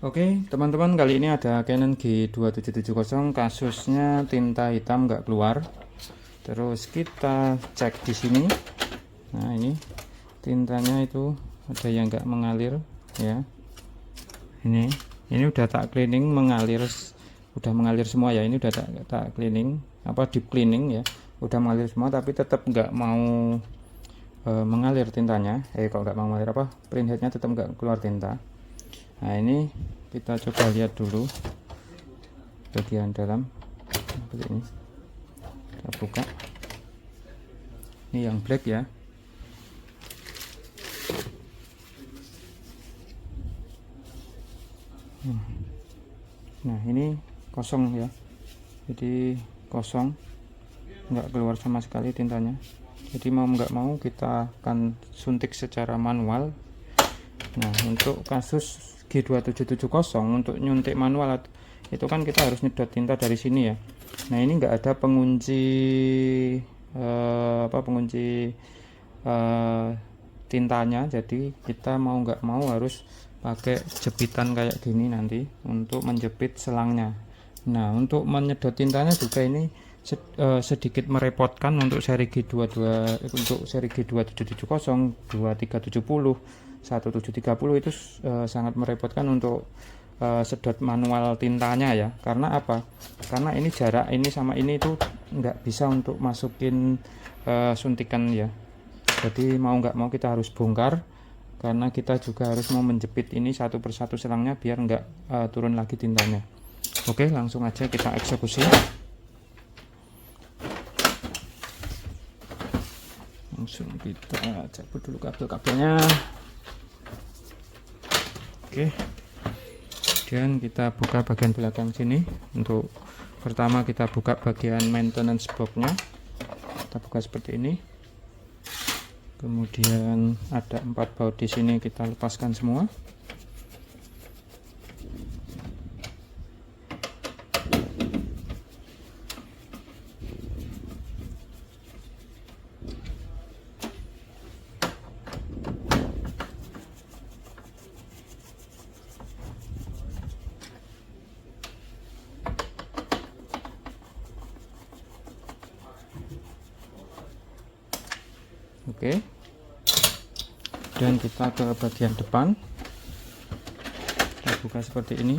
Oke teman-teman, kali ini ada Canon G2770, kasusnya tinta hitam nggak keluar. Terus kita cek di sini. Nah ini tintanya itu ada yang nggak mengalir ya. Ini udah tak cleaning, udah mengalir semua ya. Ini udah tak cleaning, deep cleaning ya, udah mengalir semua, tapi tetap nggak mau mengalir tintanya. Kalau nggak mau mengalir print headnya tetap nggak keluar tinta. Nah ini kita coba lihat dulu bagian dalam seperti ini. Kita buka, ini yang black ya. Nah ini kosong ya, jadi kosong, nggak keluar sama sekali tintanya. Jadi mau nggak mau kita akan suntik secara manual. Nah untuk kasus G2770 untuk nyuntik manual itu kan kita harus nyedot tinta dari sini ya. Nah ini nggak ada pengunci tintanya, jadi kita mau nggak mau harus pakai jepitan kayak gini nanti untuk menjepit selangnya. Nah untuk menyedot tintanya juga ini sedikit merepotkan untuk seri G2770, 2370, 1730 itu sangat merepotkan untuk sedot manual tintanya ya. Karena apa? Karena ini jarak ini sama ini itu nggak bisa untuk masukin suntikan ya. Jadi mau nggak mau kita harus bongkar, karena kita juga harus mau menjepit ini satu persatu selangnya biar nggak turun lagi tintanya. Oke, langsung aja kita eksekusi. Langsung kita cabut dulu kabel-kabelnya. Oke, kemudian kita buka bagian belakang sini. Untuk pertama kita buka bagian maintenance boxnya, kita buka seperti ini. Kemudian ada 4 baut di sini, kita lepaskan semua. Oke, dan kita ke bagian depan, kita buka seperti ini.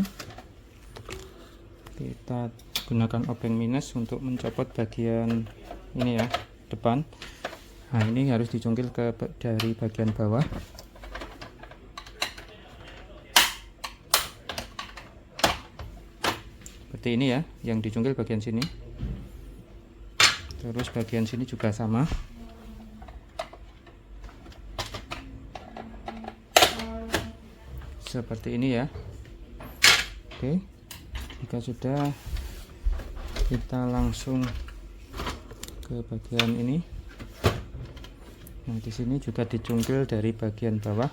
Kita gunakan obeng minus untuk mencopot bagian ini ya, depan. Nah ini harus dicungkil dari bagian bawah. Seperti ini ya, yang dicungkil bagian sini. Terus bagian sini juga sama. Seperti ini ya. Oke, jika sudah, kita langsung ke bagian ini. Nah di sini juga dicungkil dari bagian bawah.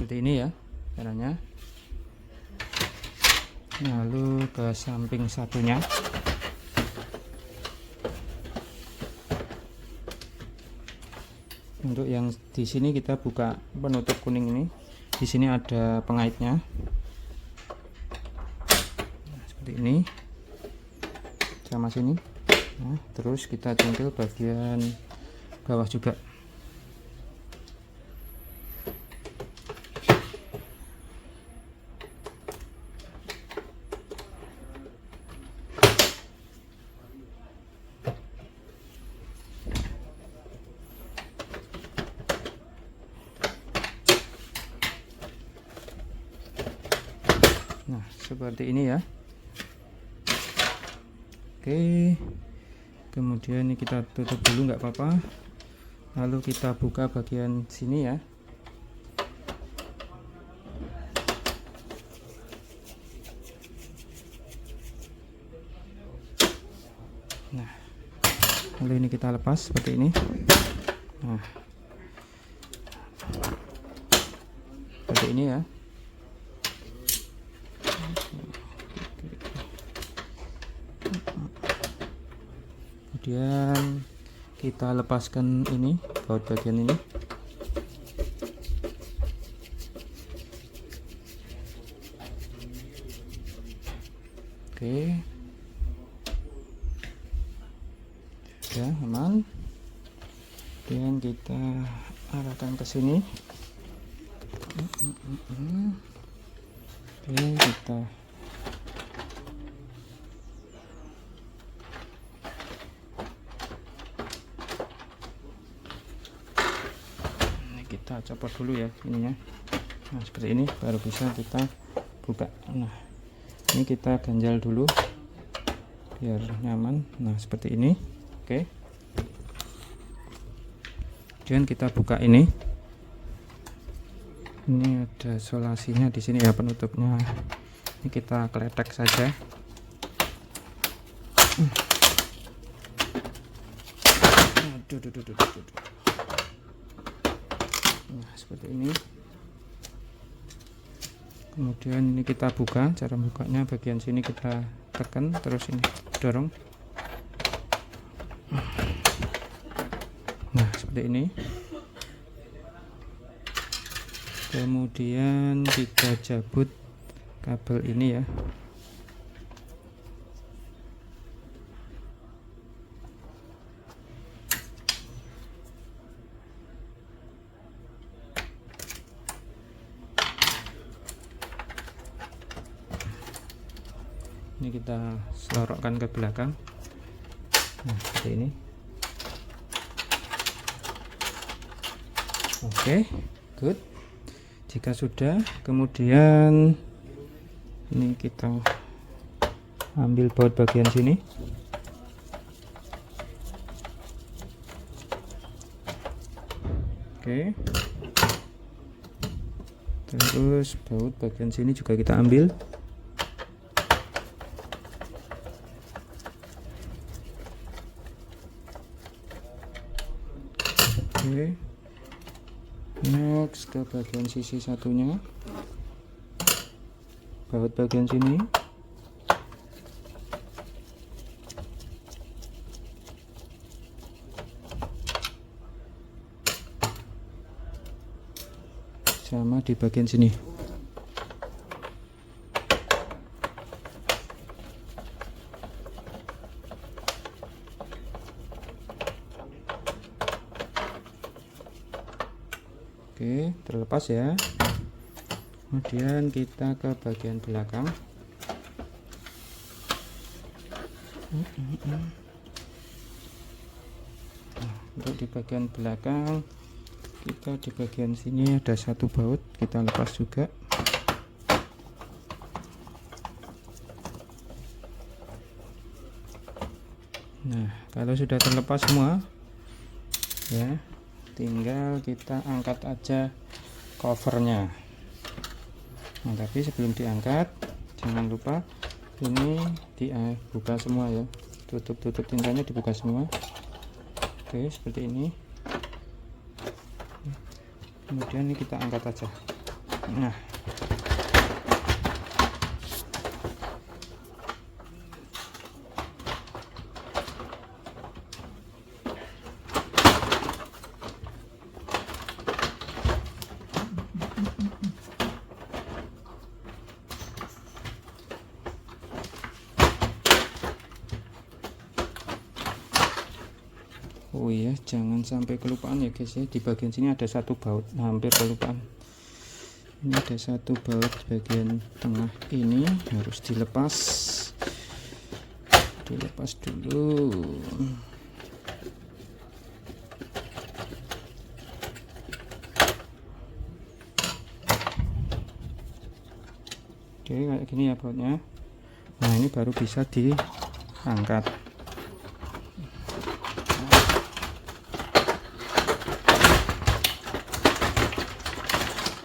Seperti ini ya caranya. Lalu ke samping satunya. Untuk yang di sini kita buka penutup kuning ini. Di sini ada pengaitnya. Nah, seperti ini. Sama sini. Nah, terus kita cungkil bagian bawah juga. Nah seperti ini ya. Oke, kemudian ini kita tutup dulu nggak apa-apa. Lalu kita buka bagian sini ya. lalu ini kita lepas seperti ini. Nah, seperti ini ya. Kemudian kita lepaskan ini baut bagian ini. Oke, ya aman. Kemudian kita arahkan ke sini. Oke, kita copot dulu ya ininya. Nah, seperti ini baru bisa kita buka. Nah, ini kita ganjal dulu biar nyaman. Nah, seperti ini. Oke, kemudian kita buka ini. Ini ada solasinya di sini ya, penutupnya. Ini kita kletek saja. Nah, seperti ini. Kemudian ini kita buka. Cara bukanya bagian sini kita tekan, terus ini dorong. Nah, seperti ini. Kemudian kita cabut kabel ini ya. Ini kita selorokkan ke belakang. Nah, seperti ini. Oke, good. Jika sudah, kemudian ini kita ambil baut bagian sini. Oke, terus baut bagian sini juga kita ambil. Oke, next ke bagian sisi satunya, baut bagian sini. Sama di bagian sini. Oke, terlepas ya. Kemudian kita ke bagian belakang. Nah, untuk di bagian belakang, kita di bagian sini ada satu baut, kita lepas juga. Nah, kalau sudah terlepas semua ya, tinggal kita angkat aja covernya. Nah, tapi sebelum diangkat jangan lupa ini dibuka semua ya, tutup tintanya dibuka semua. Oke, seperti ini. Kemudian ini kita angkat aja. Nah, oh iya, jangan sampai kelupaan ya guys ya, di bagian sini ada satu baut, hampir kelupaan. Ini ada satu baut bagian tengah ini, harus dilepas dulu. Oke, kayak gini ya bautnya. Nah, ini baru bisa diangkat.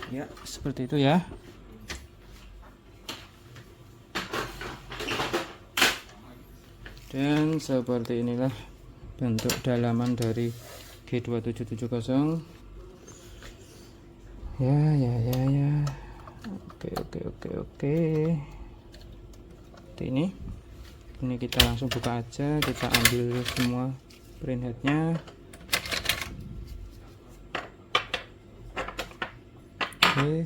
Ya, seperti itu ya. Dan seperti inilah bentuk dalaman dari G2770. Ya. Oke. Seperti ini kita langsung buka aja, kita ambil semua print headnya. Oke.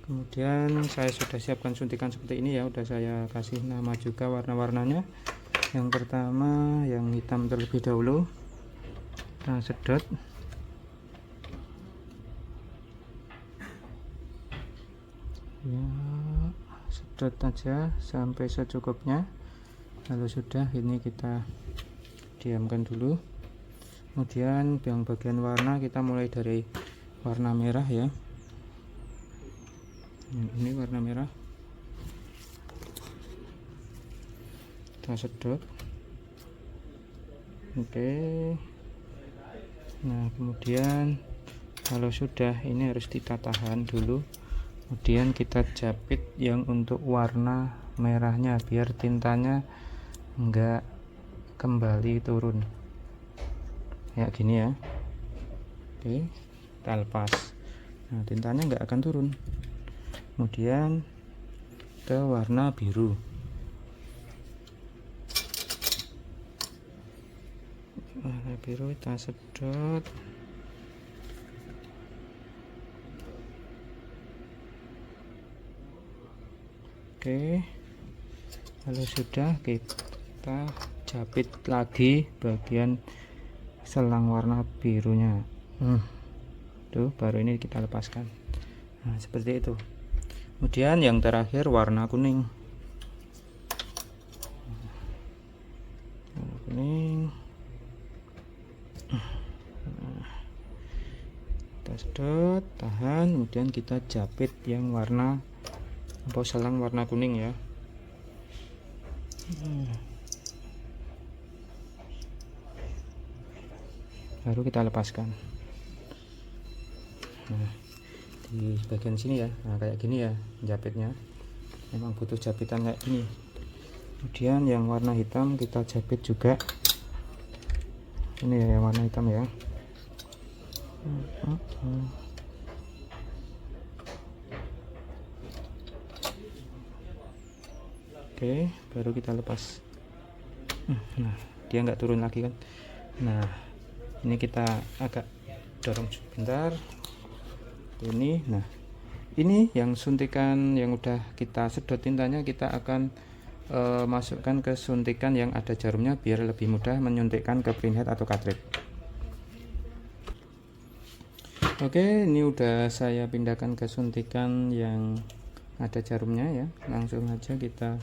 Kemudian saya sudah siapkan suntikan seperti ini ya, udah saya kasih nama juga warna-warnanya. Yang pertama yang hitam terlebih dahulu, kita sedot. Ya, sedot aja sampai secukupnya. Lalu sudah, ini kita diamkan dulu. Kemudian yang bagian warna kita mulai dari warna merah ya. Ini warna merah, kita sedot. Oke. Nah, kemudian kalau sudah, ini harus kita tahan dulu. Kemudian kita jepit yang untuk warna merahnya biar tintanya enggak kembali turun kayak gini ya. Oke, kita lepas. Nah, tintanya enggak akan turun. Kemudian ke warna biru. Warna biru kita sedot. Oke, kalau sudah, kita jepit lagi bagian selang warna birunya. Tuh, baru ini kita lepaskan. Nah, seperti itu. Kemudian yang terakhir warna kuning. Warna kuning. Kita sedot, tahan, kemudian kita jepit yang warna selang warna kuning ya. Baru kita lepaskan. Nah, di bagian sini ya, nah kayak gini ya jepitnya, memang butuh japitan kayak gini. Kemudian yang warna hitam kita jepit juga. Ini ya yang warna hitam ya. Oke, baru kita lepas. Nah, dia nggak turun lagi kan. Nah, ini kita agak dorong sebentar. Ini, nah, ini yang suntikan yang udah kita sedot tintanya, kita akan masukkan ke suntikan yang ada jarumnya biar lebih mudah menyuntikkan ke printhead atau cartridge. Oke, ini udah saya pindahkan ke suntikan yang ada jarumnya ya. Langsung aja kita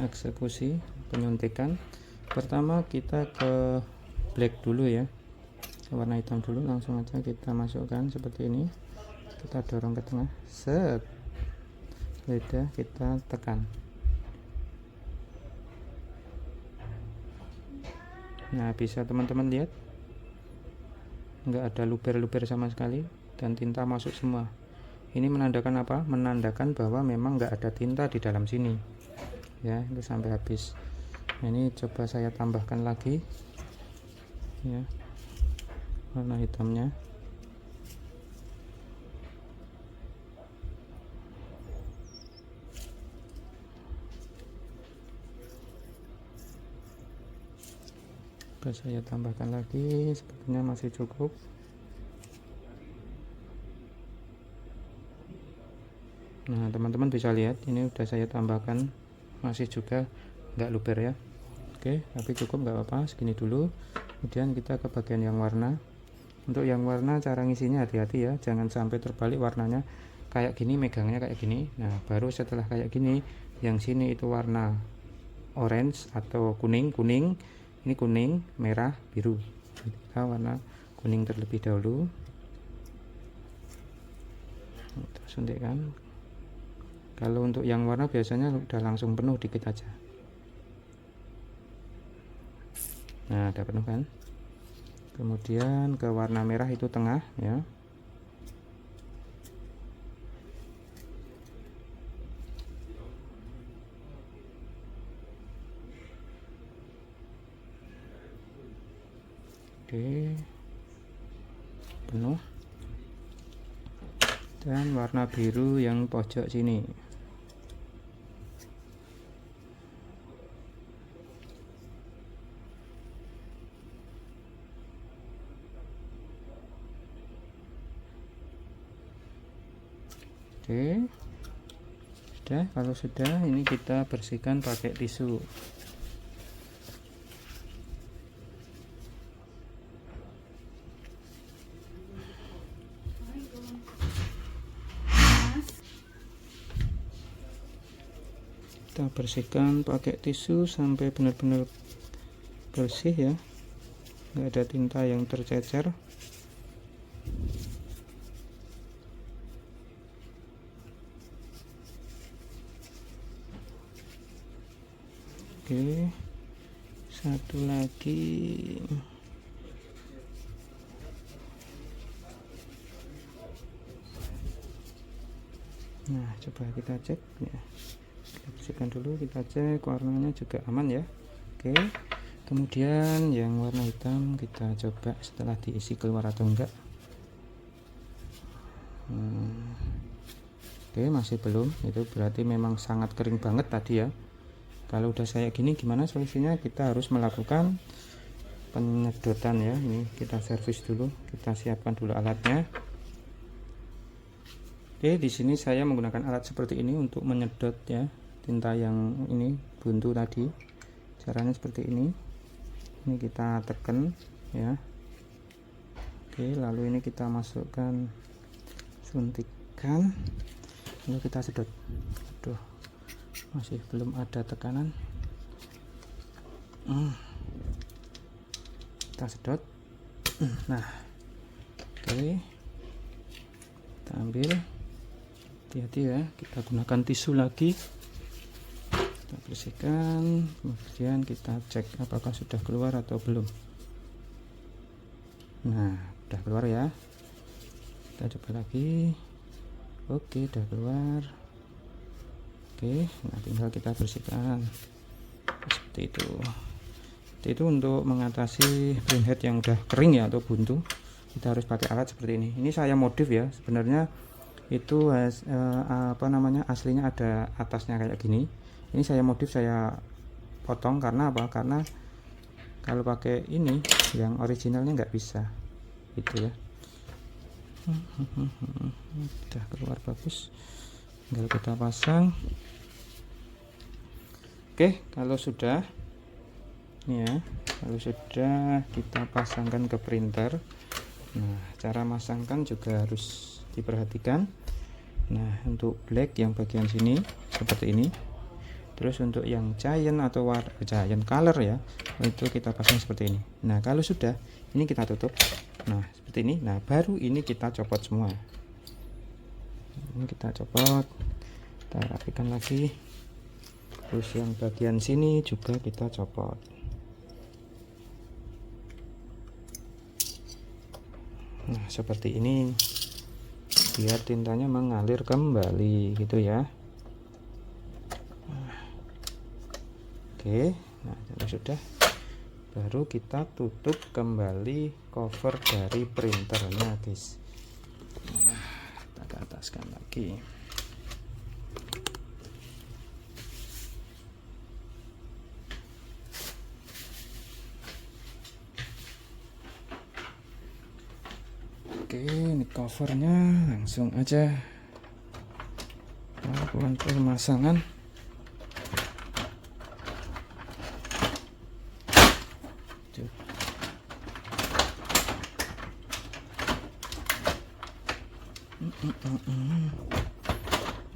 eksekusi penyuntikan. Pertama kita ke black dulu ya, warna hitam dulu. Langsung aja kita masukkan seperti ini, kita dorong ke tengah, set, lidah kita tekan. Nah, bisa teman-teman lihat nggak ada luber-luber sama sekali dan tinta masuk semua. Ini menandakan apa? Menandakan bahwa memang nggak ada tinta di dalam sini ya, itu sampai habis. Nah, ini coba saya tambahkan lagi ya warna hitamnya. Coba saya tambahkan lagi, sepertinya masih cukup. Nah, teman-teman bisa lihat ini udah saya tambahkan, masih juga nggak luber ya. Oke, tapi cukup, nggak apa-apa, segini dulu. Kemudian kita ke bagian yang warna. Untuk yang warna, cara ngisinya hati-hati ya, jangan sampai terbalik warnanya kayak gini, megangnya kayak gini. Nah, baru setelah kayak gini, yang sini itu warna orange atau kuning, ini kuning, merah, biru. Kita warna kuning terlebih dahulu. Kita suntikkan. Kalau untuk yang warna biasanya udah langsung penuh, dikit aja. Nah, udah penuh kan. Kemudian ke warna merah itu tengah ya. Oke, penuh. Dan warna biru yang pojok sini. Oke, sudah. Kalau sudah, ini kita bersihkan pakai tisu. Kita bersihkan pakai tisu sampai benar-benar bersih ya, nggak ada tinta yang tercecer. Oke, satu lagi. Nah, coba kita cek ya. Kita bersihkan dulu, kita cek warnanya juga aman ya. Oke, kemudian yang warna hitam kita coba setelah diisi keluar atau enggak. Oke, masih belum. Itu berarti memang sangat kering banget tadi ya. Kalau udah kayak gini, gimana solusinya? Kita harus melakukan penyedotan ya. Ini kita servis dulu, kita siapkan dulu alatnya. Oke, di sini saya menggunakan alat seperti ini untuk menyedot ya tinta yang ini buntu tadi. Caranya seperti ini. Ini kita tekan ya. Oke, lalu ini kita masukkan suntikan, lalu kita sedot. Aduh, masih belum ada tekanan. Kita sedot. Nah, oke, kita ambil. Hati-hati ya, kita gunakan tisu lagi, kita bersihkan, kemudian kita cek apakah sudah keluar atau belum. Nah, udah keluar ya, kita coba lagi. Oke, udah keluar. Oke, nah tinggal kita bersihkan seperti itu. Seperti itu untuk mengatasi printhead yang udah kering ya atau buntu, kita harus pakai alat seperti ini. Ini saya modif ya, sebenarnya itu aslinya ada atasnya kayak gini. Ini saya modif, saya potong karena apa? Karena kalau pakai ini yang originalnya nggak bisa gitu ya. Udah keluar bagus, tinggal kita pasang. Oke, kalau sudah ya, kalau sudah kita pasangkan ke printer. Nah, cara masangkan juga harus diperhatikan. Nah, untuk black yang bagian sini seperti ini. Terus untuk yang giant atau giant color ya, itu kita pasang seperti ini. Nah, kalau sudah, ini kita tutup. Nah, seperti ini. Nah, baru ini kita copot semua. Ini kita copot, kita rapikan lagi. Terus yang bagian sini juga kita copot. Nah, seperti ini, biar tintanya mengalir kembali gitu ya. Oke, nah kalau sudah, baru kita tutup kembali cover dari printernya guys. Nah, kita ke ataskan lagi. Oke, ini covernya langsung aja lakukan pemasangan.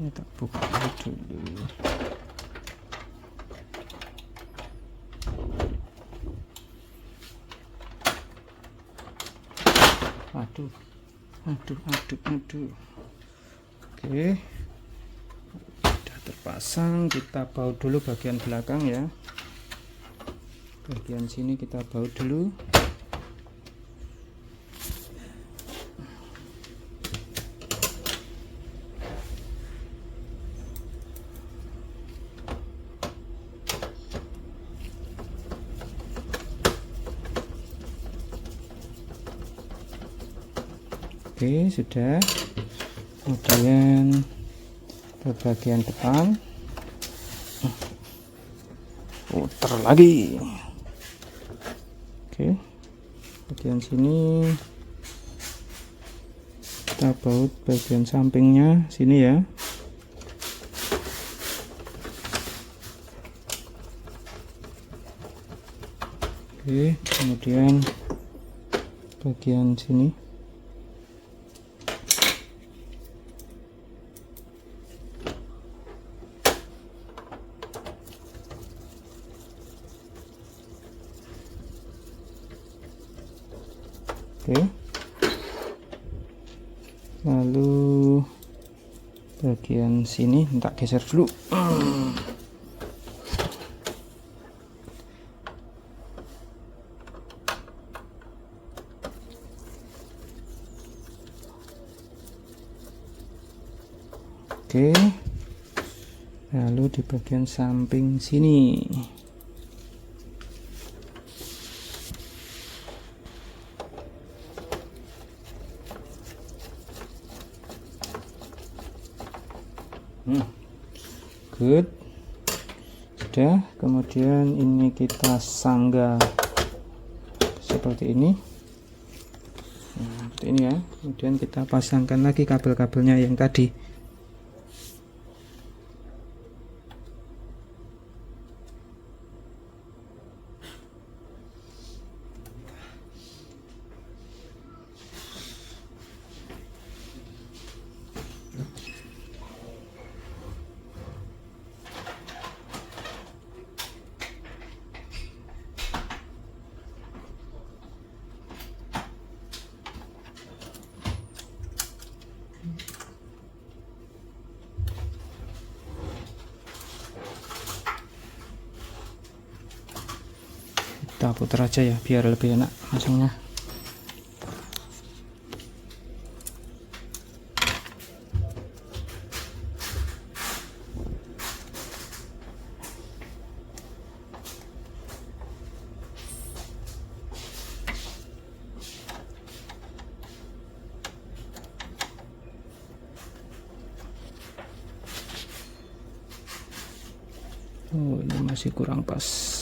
Ini tak buka dulu. Aduh. Oke, sudah terpasang. Kita baut dulu bagian belakang ya. Bagian sini kita baut dulu. Oke, sudah. Kemudian ke bagian depan, putar lagi. Oke, bagian sini kita baut bagian sampingnya sini ya. Oke, kemudian bagian sini. Oke, lalu bagian sini tak geser dulu. Oke, lalu di bagian samping sini. Good, sudah. Kemudian ini kita sanggah seperti ini. Seperti ini ya. Kemudian kita pasangkan lagi kabel-kabelnya yang tadi. Kita putar aja ya biar lebih enak masangnya. Oh, ini masih kurang pas.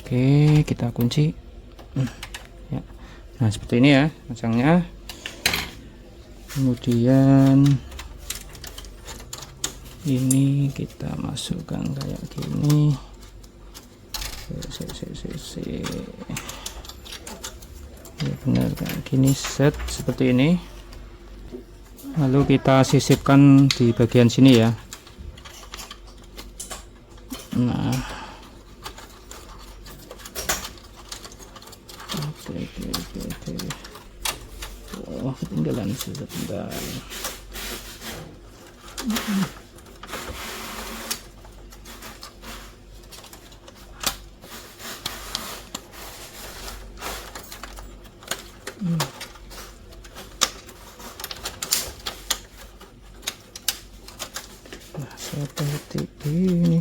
Oke, kita kunci ya. Nah, seperti ini ya masangnya. Kemudian ini kita masukkan kayak gini. Ya, benar kayak gini, set seperti ini. Lalu kita sisipkan di bagian sini ya. Nah, oke. Oh, ketinggalan sebentar. Nah, seperti ini.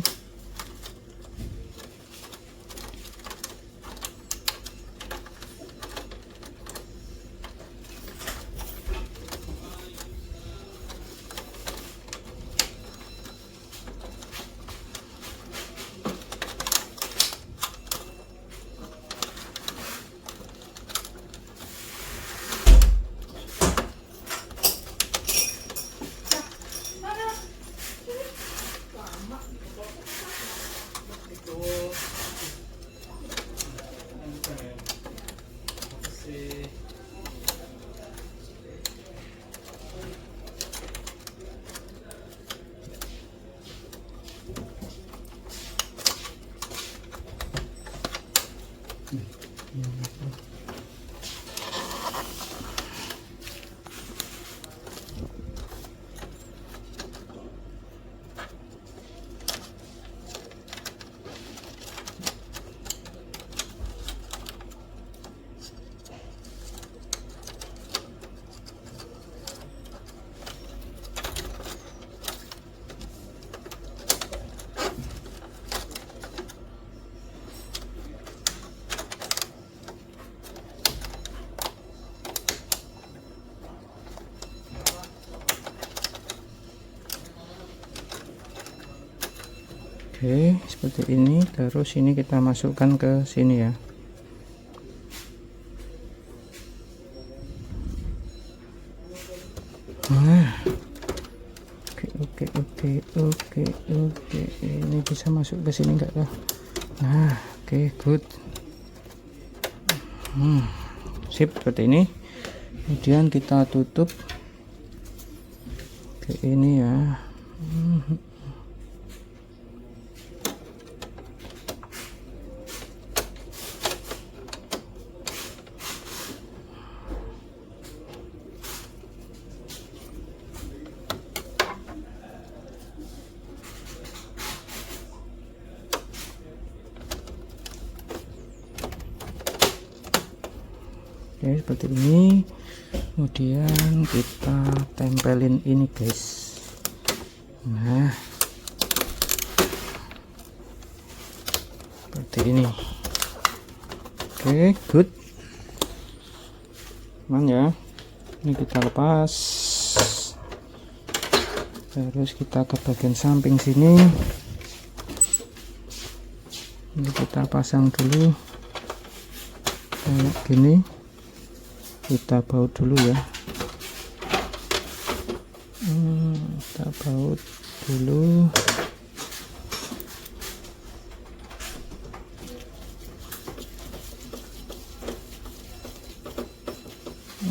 Oke, seperti ini. Terus ini kita masukkan ke sini ya. Nah, oke. Ini bisa masuk ke sini enggak kah? Nah, oke, good. Sip, seperti ini. Kemudian kita tutup ke ini ya. Oke, seperti ini. Kemudian kita tempelin ini guys. Nah, seperti ini. Oke, good. Aman ya. Ini kita lepas. Terus kita ke bagian samping sini. Ini kita pasang dulu kayak gini. Kita baut dulu ya. Kita baut dulu.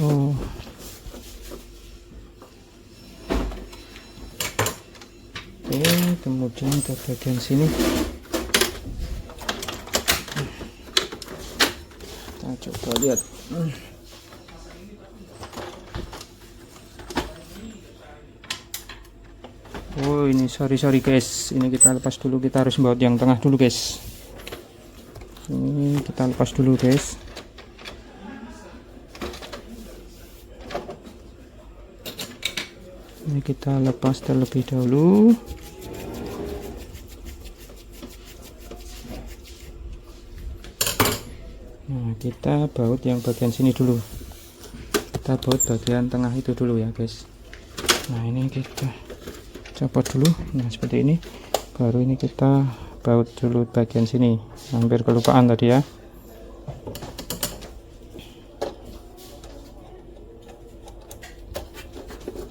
Oh, oke, kemudian ke bagian sini kita coba lihat. Oh, ini sorry guys, ini kita lepas dulu. Kita harus baut yang tengah dulu guys. Ini kita lepas dulu guys. Ini kita lepas terlebih dahulu. Nah, kita baut yang bagian sini dulu. Kita baut bagian tengah itu dulu ya guys. Nah, ini kita copot dulu. Nah, seperti ini. Baru ini kita baut dulu bagian sini. Hampir kelupaan tadi ya.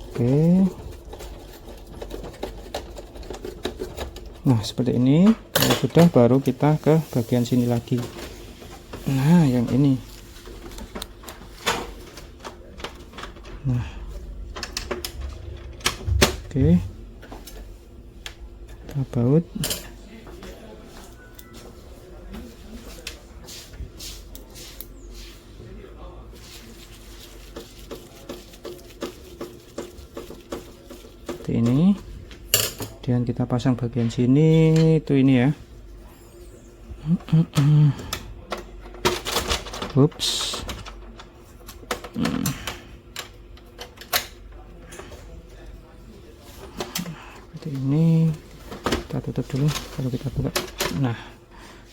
Oke. Nah, seperti ini. Kalau sudah, baru kita ke bagian sini lagi. Nah, yang ini. Nah, oke. Kita baut. Seperti ini. Kemudian kita pasang bagian sini itu ini ya. Ups. Seperti ini. Kita tutup dulu kalau kita buka. Nah,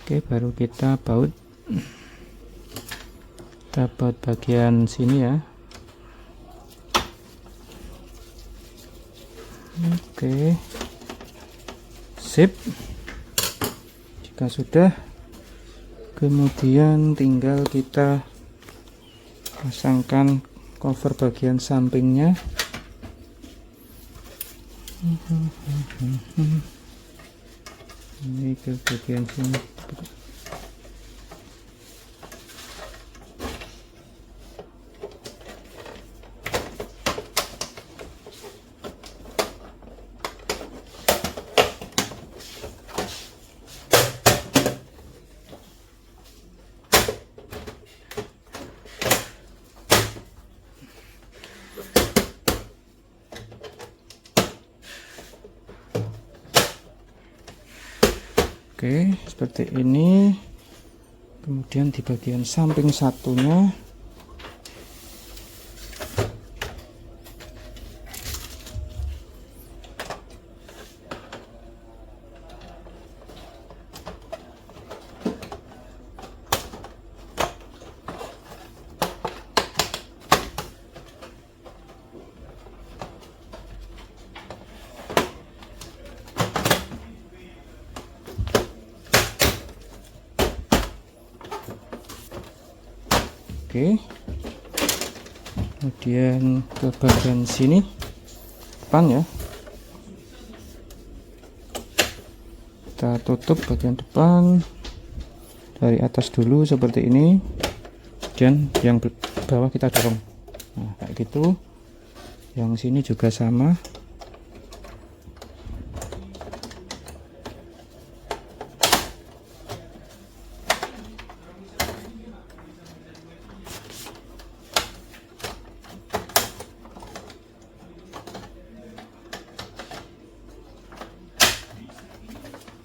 oke, baru kita baut. Kita baut bagian sini ya. Oke, sip. Jika sudah, kemudian tinggal kita pasangkan cover bagian sampingnya. Ini ke bagian sini. Oke, seperti ini. Kemudian di bagian samping satunya Oke, kemudian ke bagian sini depan ya, kita tutup bagian depan dari atas dulu seperti ini, dan yang bawah kita dorong. Nah kayak gitu, yang sini juga sama.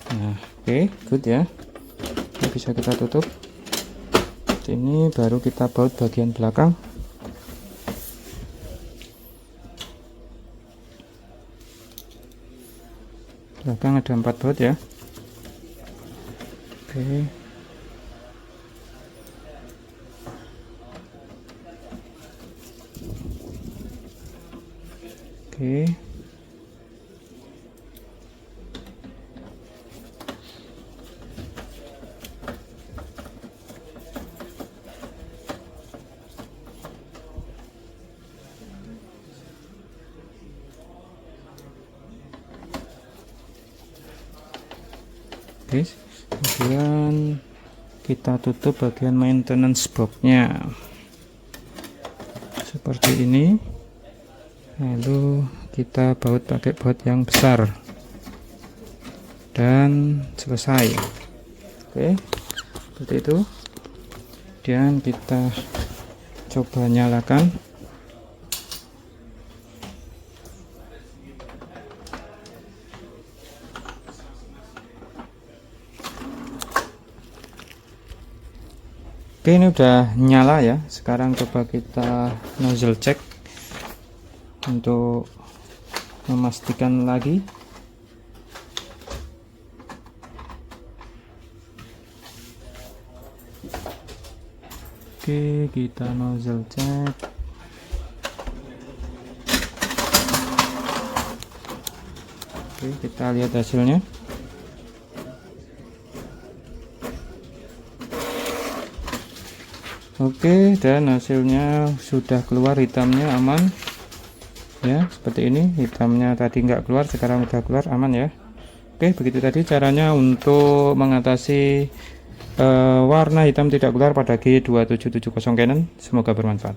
Nah, oke, good ya. Ini bisa kita tutup. Ini baru kita baut bagian belakang. Belakang ada 4 baut ya. Oke. Oke. Guys, kemudian kita tutup bagian maintenance boxnya seperti ini, lalu kita baut pakai baut yang besar dan selesai. Oke, seperti itu. Dan kita coba nyalakan. Oke, ini udah nyala ya. Sekarang coba kita nozzle check untuk memastikan lagi. Oke, kita nozzle check. Oke, kita lihat hasilnya. Oke, dan hasilnya sudah keluar, hitamnya aman ya, seperti ini. Hitamnya tadi nggak keluar, sekarang udah keluar, aman ya. Oke, begitu tadi caranya untuk mengatasi warna hitam tidak keluar pada G2770 Canon. Semoga bermanfaat.